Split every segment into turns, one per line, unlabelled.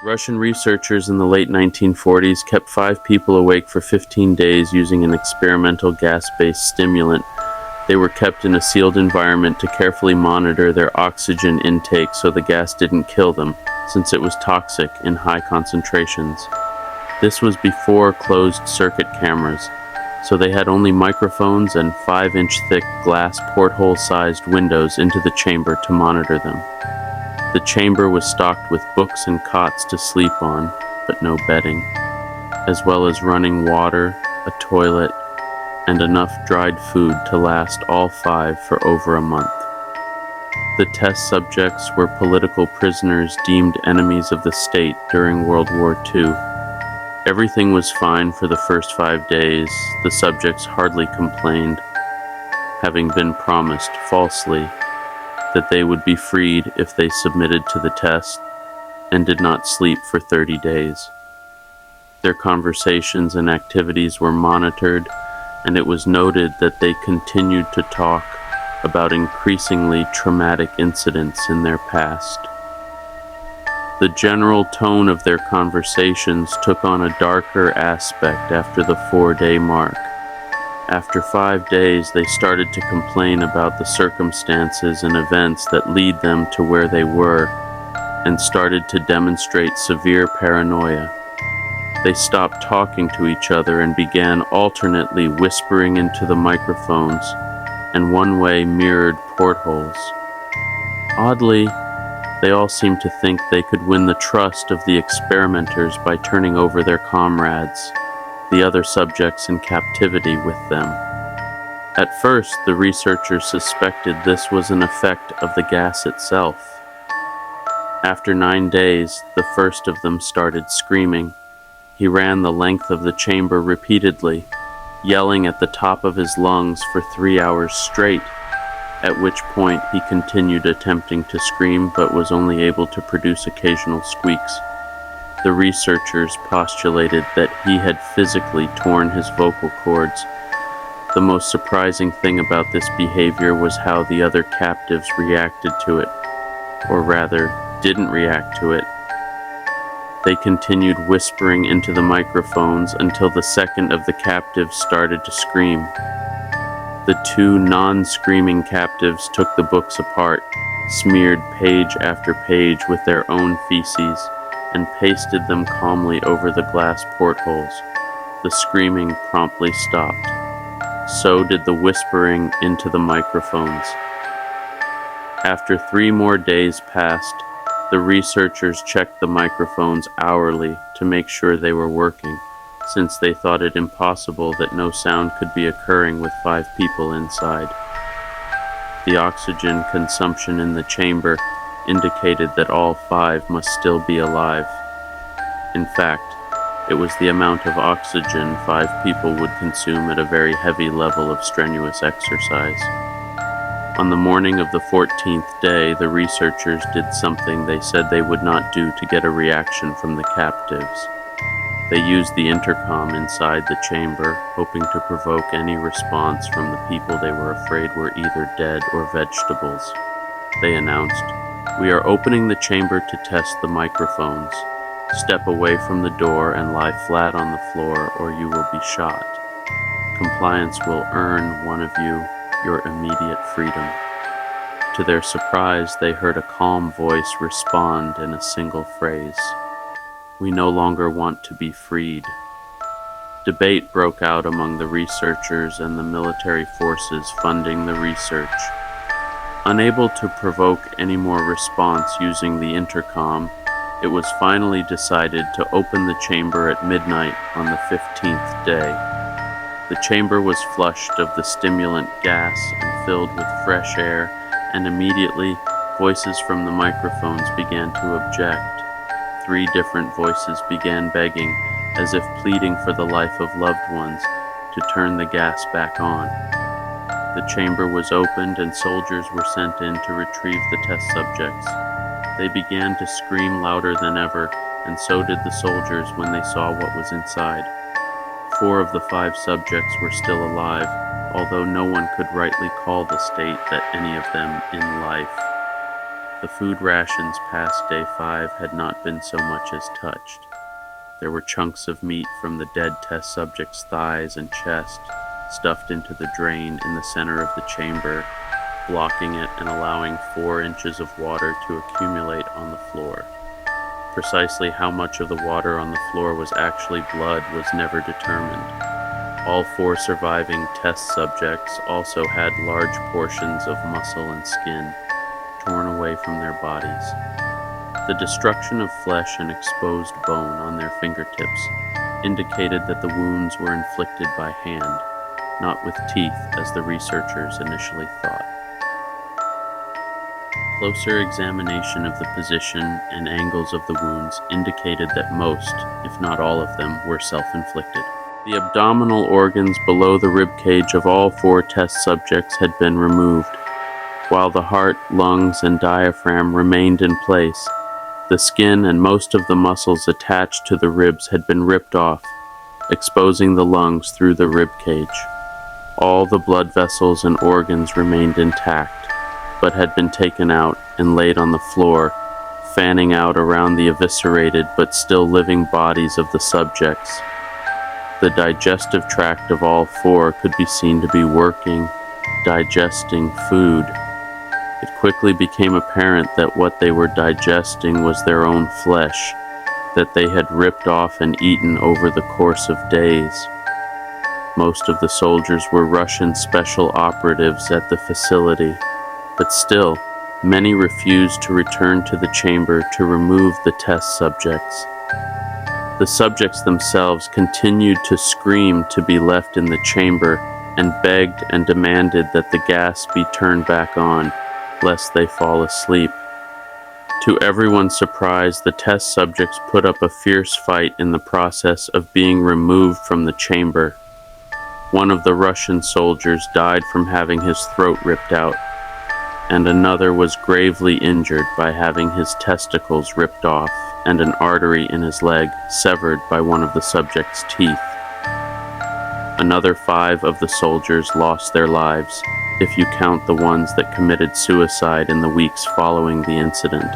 Russian researchers in the late 1940s kept 5 people awake for 15 days using an experimental gas-based stimulant. They were kept in a sealed environment to carefully monitor their oxygen intake so the gas didn't kill them, since it was toxic in high concentrations. This was before closed-circuit cameras, so they had only microphones and 5-inch thick glass porthole-sized windows into the chamber to monitor them. The chamber was stocked with books and cots to sleep on, but no bedding, as well as running water, a toilet, and enough dried food to last all 5 for over a month. The test subjects were political prisoners deemed enemies of the state during World War II. Everything was fine for the first 5 days. The subjects hardly complained, having been promised falsely that they would be freed if they submitted to the test and did not sleep for 30 days. Their conversations and activities were monitored, and it was noted that they continued to talk about increasingly traumatic incidents in their past. The general tone of their conversations took on a darker aspect after the 4-day mark. After 5 days, they started to complain about the circumstances and events that lead them to where they were, and started to demonstrate severe paranoia. They stopped talking to each other and began alternately whispering into the microphones and one-way mirrored portholes. Oddly, they all seemed to think they could win the trust of the experimenters by turning over their comrades, the other subjects in captivity, with them. At first, the researchers suspected this was an effect of the gas itself. After 9 days, the first of them started screaming. He ran the length of the chamber repeatedly, yelling at the top of his lungs for 3 hours straight, at which point he continued attempting to scream but was only able to produce occasional squeaks. The researchers postulated that he had physically torn his vocal cords. The most surprising thing about this behavior was how the other captives reacted to it, or rather, didn't react to it. They continued whispering into the microphones until the second of the captives started to scream. The 2 non-screaming captives took the books apart, smeared page after page with their own feces, and pasted them calmly over the glass portholes. The screaming promptly stopped. So did the whispering into the microphones. After 3 more days passed, the researchers checked the microphones hourly to make sure they were working, since they thought it impossible that no sound could be occurring with 5 people inside. The oxygen consumption in the chamber indicated that all 5 must still be alive. In fact, it was the amount of oxygen 5 people would consume at a very heavy level of strenuous exercise. On the morning of the 14th day, the researchers did something they said they would not do to get a reaction from the captives. They used the intercom inside the chamber, hoping to provoke any response from the people they were afraid were either dead or vegetables. They announced, "We are opening the chamber to test the microphones. Step away from the door and lie flat on the floor, or you will be shot. Compliance will earn one of you your immediate freedom." To their surprise, they heard a calm voice respond in a single phrase, "We no longer want to be freed." Debate broke out among the researchers and the military forces funding the research. Unable to provoke any more response using the intercom, it was finally decided to open the chamber at midnight on the 15th day. The chamber was flushed of the stimulant gas and filled with fresh air, and immediately voices from the microphones began to object. 3 different voices began begging, as if pleading for the life of loved ones, to turn the gas back on. The chamber was opened and soldiers were sent in to retrieve the test subjects. They began to scream louder than ever, and so did the soldiers when they saw what was inside. 4 of the 5 subjects were still alive, although no one could rightly call the state that any of them in life. The food rations past day 5 had not been so much as touched. There were chunks of meat from the dead test subject's thighs and chest stuffed into the drain in the center of the chamber, blocking it and allowing 4 inches of water to accumulate on the floor. Precisely how much of the water on the floor was actually blood was never determined. All 4 surviving test subjects also had large portions of muscle and skin torn away from their bodies. The destruction of flesh and exposed bone on their fingertips indicated that the wounds were inflicted by hand, not with teeth as the researchers initially thought. Closer examination of the position and angles of the wounds indicated that most, if not all of them, were self-inflicted. The abdominal organs below the ribcage of all 4 test subjects had been removed, while the heart, lungs, and diaphragm remained in place. The skin and most of the muscles attached to the ribs had been ripped off, exposing the lungs through the ribcage. All the blood vessels and organs remained intact, but had been taken out and laid on the floor, fanning out around the eviscerated but still living bodies of the subjects. The digestive tract of all 4 could be seen to be working, digesting food. It quickly became apparent that what they were digesting was their own flesh, that they had ripped off and eaten over the course of days. Most of the soldiers were Russian special operatives at the facility, but still, many refused to return to the chamber to remove the test subjects. The subjects themselves continued to scream to be left in the chamber and begged and demanded that the gas be turned back on, lest they fall asleep. To everyone's surprise, the test subjects put up a fierce fight in the process of being removed from the chamber. One of the Russian soldiers died from having his throat ripped out, and another was gravely injured by having his testicles ripped off and an artery in his leg severed by one of the subject's teeth. Another 5 of the soldiers lost their lives, if you count the ones that committed suicide in the weeks following the incident.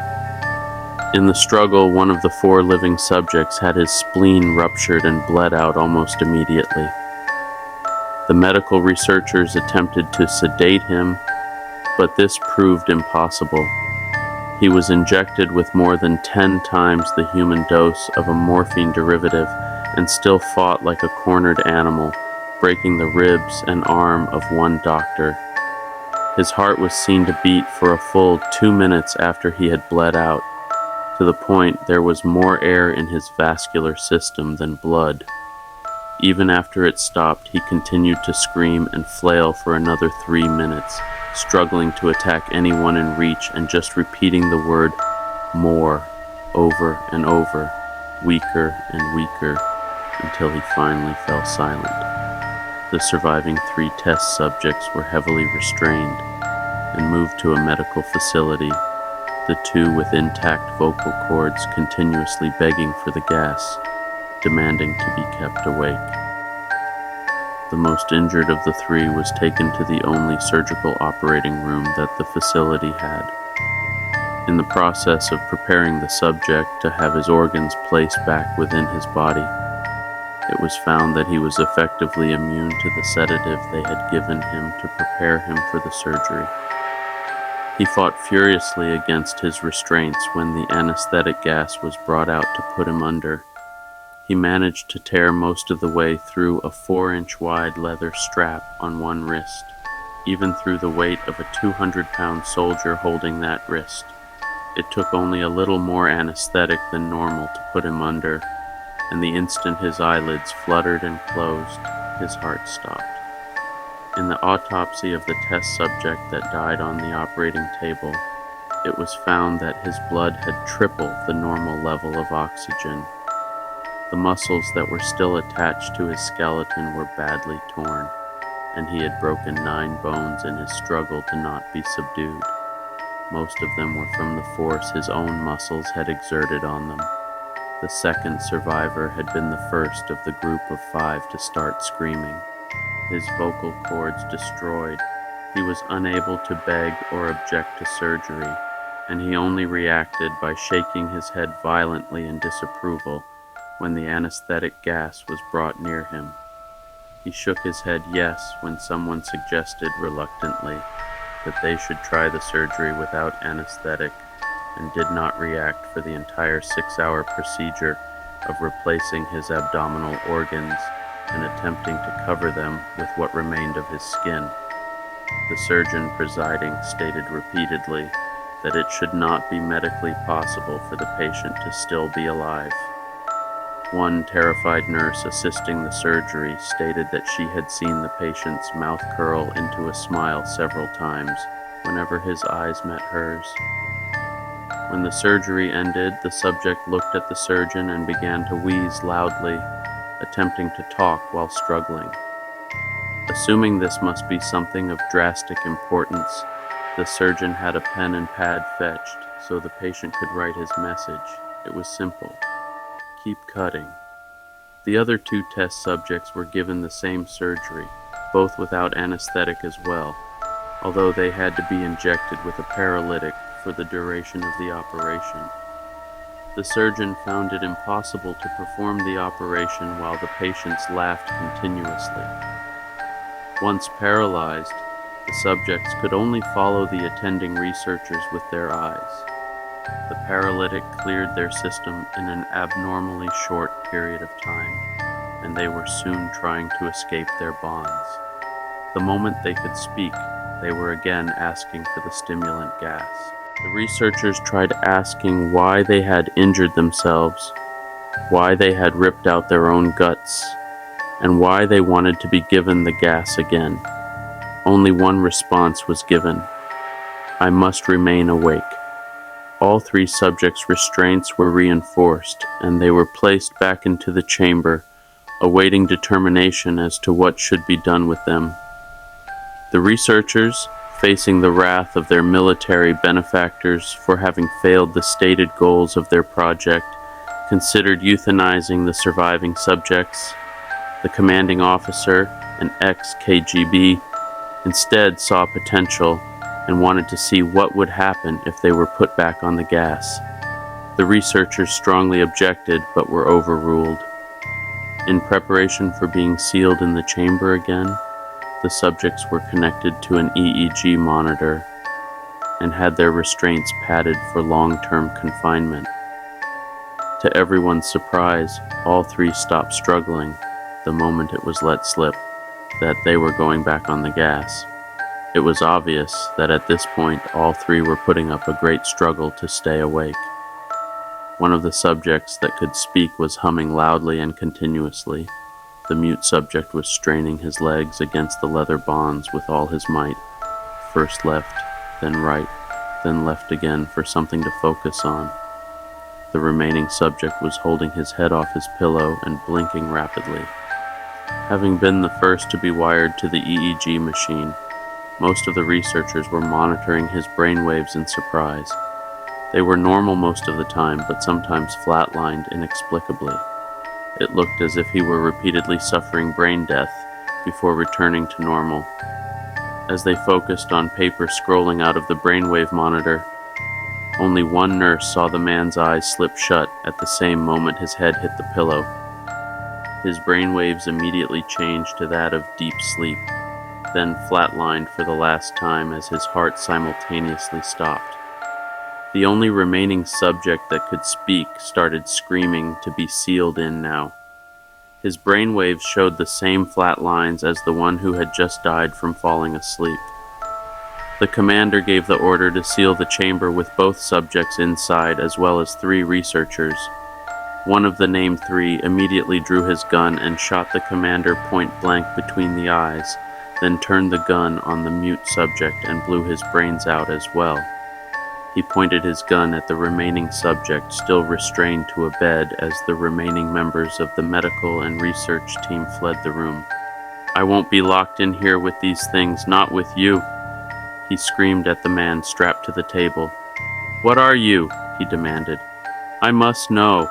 In the struggle, one of the 4 living subjects had his spleen ruptured and bled out almost immediately. The medical researchers attempted to sedate him, but this proved impossible. He was injected with more than 10 times the human dose of a morphine derivative and still fought like a cornered animal, breaking the ribs and arm of one doctor. His heart was seen to beat for a full 2 minutes after he had bled out, to the point there was more air in his vascular system than blood. Even after it stopped, he continued to scream and flail for another 3 minutes, struggling to attack anyone in reach and just repeating the word "more" over and over, weaker and weaker, until he finally fell silent. The surviving 3 test subjects were heavily restrained and moved to a medical facility, the 2 with intact vocal cords continuously begging for the gas, demanding to be kept awake. The most injured of the 3 was taken to the only surgical operating room that the facility had. In the process of preparing the subject to have his organs placed back within his body, it was found that he was effectively immune to the sedative they had given him to prepare him for the surgery. He fought furiously against his restraints when the anesthetic gas was brought out to put him under. He managed to tear most of the way through a 4-inch wide leather strap on one wrist, even through the weight of a 200-pound soldier holding that wrist. It took only a little more anesthetic than normal to put him under, and the instant his eyelids fluttered and closed, his heart stopped. In the autopsy of the test subject that died on the operating table, it was found that his blood had tripled the normal level of oxygen. The muscles that were still attached to his skeleton were badly torn, and he had broken 9 bones in his struggle to not be subdued. Most of them were from the force his own muscles had exerted on them. The second survivor had been the first of the group of 5 to start screaming. His vocal cords destroyed, he was unable to beg or object to surgery, and he only reacted by shaking his head violently in disapproval when the anesthetic gas was brought near him. He shook his head yes when someone suggested reluctantly that they should try the surgery without anesthetic, and did not react for the entire 6-hour procedure of replacing his abdominal organs and attempting to cover them with what remained of his skin. The surgeon presiding stated repeatedly that it should not be medically possible for the patient to still be alive. One terrified nurse assisting the surgery stated that she had seen the patient's mouth curl into a smile several times whenever his eyes met hers. When the surgery ended, the subject looked at the surgeon and began to wheeze loudly, attempting to talk while struggling. Assuming this must be something of drastic importance, the surgeon had a pen and pad fetched so the patient could write his message. It was simple: keep cutting. The other 2 test subjects were given the same surgery, both without anesthetic as well, although they had to be injected with a paralytic for the duration of the operation. The surgeon found it impossible to perform the operation while the patients laughed continuously. Once paralyzed, the subjects could only follow the attending researchers with their eyes. The paralytic cleared their system in an abnormally short period of time, and they were soon trying to escape their bonds. The moment they could speak, they were again asking for the stimulant gas. The researchers tried asking why they had injured themselves, why they had ripped out their own guts, and why they wanted to be given the gas again. Only one response was given: I must remain awake. All 3 subjects' restraints were reinforced, and they were placed back into the chamber, awaiting determination as to what should be done with them. The researchers, facing the wrath of their military benefactors for having failed the stated goals of their project, considered euthanizing the surviving subjects. The commanding officer, an ex-KGB, instead saw potential and wanted to see what would happen if they were put back on the gas. The researchers strongly objected but were overruled. In preparation for being sealed in the chamber again, the subjects were connected to an EEG monitor and had their restraints padded for long-term confinement. To everyone's surprise, all 3 stopped struggling the moment it was let slip that they were going back on the gas. It was obvious that at this point all 3 were putting up a great struggle to stay awake. One of the subjects that could speak was humming loudly and continuously. The mute subject was straining his legs against the leather bonds with all his might, first left, then right, then left again for something to focus on. The remaining subject was holding his head off his pillow and blinking rapidly. Having been the first to be wired to the EEG machine, most of the researchers were monitoring his brainwaves in surprise. They were normal most of the time, but sometimes flatlined inexplicably. It looked as if he were repeatedly suffering brain death before returning to normal. As they focused on paper scrolling out of the brainwave monitor, only one nurse saw the man's eyes slip shut at the same moment his head hit the pillow. His brainwaves immediately changed to that of deep sleep, then flatlined for the last time as his heart simultaneously stopped. The only remaining subject that could speak started screaming to be sealed in now. His brainwaves showed the same flat lines as the one who had just died from falling asleep. The commander gave the order to seal the chamber with both subjects inside as well as 3 researchers. One of the named 3 immediately drew his gun and shot the commander point blank between the eyes, then turned the gun on the mute subject and blew his brains out as well. He pointed his gun at the remaining subject, still restrained to a bed as the remaining members of the medical and research team fled the room. "I won't be locked in here with these things, not with you," he screamed at the man strapped to the table. "What are you?" he demanded. "I must know."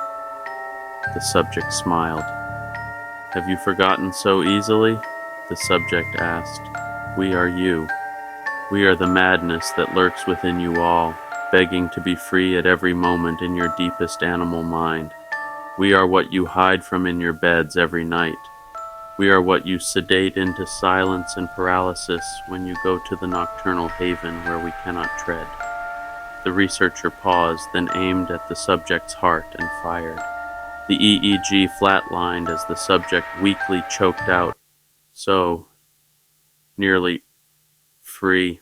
The subject smiled. "Have you forgotten so easily?" the subject asked. "We are you. We are the madness that lurks within you all. begging to be free at every moment in your deepest animal mind. We are what you hide from in your beds every night. We are what you sedate into silence and paralysis when you go to the nocturnal haven where we cannot tread. The researcher paused, then aimed at the subject's heart and fired. The EEG flatlined as the subject weakly choked out, "So, nearly free."